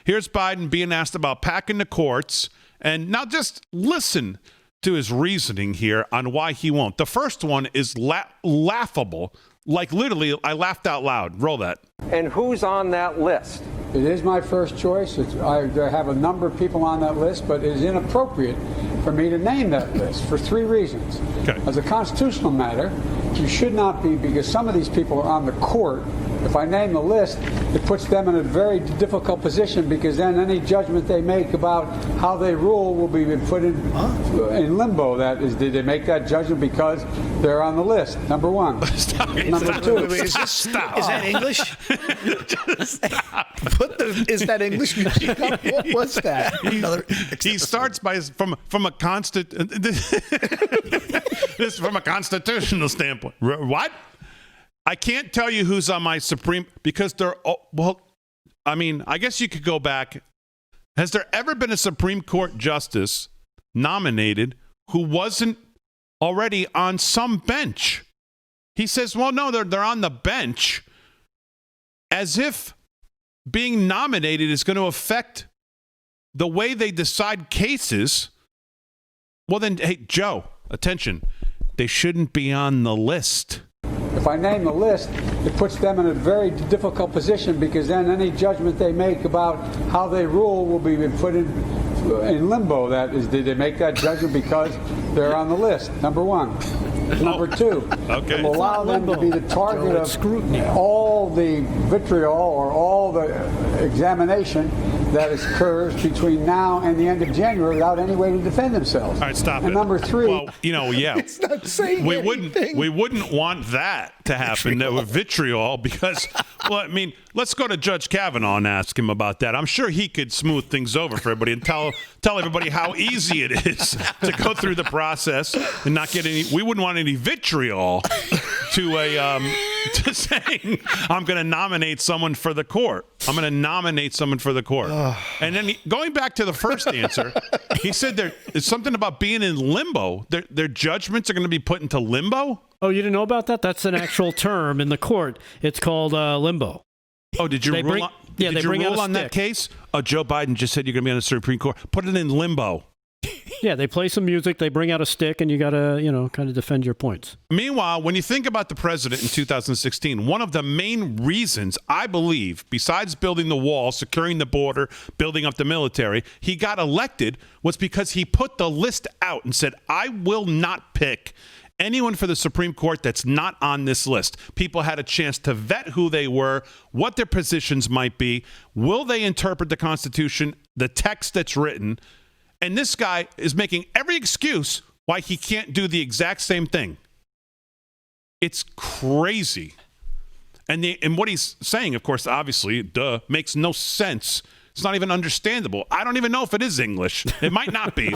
Here's Biden being asked about packing the courts. And now just listen to his reasoning here on why he won't. The first one is laughable. Like literally, I laughed out loud. Roll that. And who's on that list? It is my first choice. I have a number of people on that list, but it is inappropriate for me to name that list for three reasons. Okay. As a constitutional matter, you should not be, because some of these people are on the court. If I name the list, it puts them in a very difficult position, because then any judgment they make about how they rule will be put in limbo. That is, did they make that judgment because they're on the list? Number one. Number two. Wait, is that English? Is that English music? What was that? He starts by from a constitutional standpoint. What? I can't tell you who's on my Supreme, because they're well. I mean, I guess you could go back. Has there ever been a Supreme Court justice nominated who wasn't already on some bench? He says, well, no, they're on the bench, as if being nominated is going to affect the way they decide cases. Well, then, hey, Joe, attention. They shouldn't be on the list. If I name the list, it puts them in a very difficult position, because then any judgment they make about how they rule will be put in limbo. That is, did they make that judgment because they're on the list? Number one. Number two, okay. It will allow them to be the target of scrutiny, all the vitriol or all the examination that occurs between now and the end of January without any way to defend themselves. All right, stop and it. Number three, well, yeah, it's not saying we anything. wouldn't want that to happen with vitriol, because, well, I mean, let's go to Judge Kavanaugh and ask him about that. I'm sure he could smooth things over for everybody and tell everybody how easy it is to go through the process and not get any. We wouldn't want any vitriol to saying I'm going to nominate someone for the court. I'm going to nominate someone for the court. And then going back to the first answer, he said there's something about being in limbo. Their judgments are going to be put into limbo. Oh, you didn't know about that? That's an actual term in the court. It's called limbo. Oh, did you rule on that case? Oh, Joe Biden just said you're going to be on the Supreme Court. Put it in limbo. Yeah, they play some music, they bring out a stick, and you got to, kind of defend your points. Meanwhile, when you think about the president in 2016, one of the main reasons, I believe, besides building the wall, securing the border, building up the military, he got elected was because he put the list out and said, I will not pick anyone for the Supreme Court that's not on this list. People had a chance to vet who they were, what their positions might be, will they interpret the Constitution, the text that's written. And this guy is making every excuse why he can't do the exact same thing. It's crazy. And what he's saying, of course, obviously, makes no sense. It's not even understandable. I don't even know if it is English. It might not be.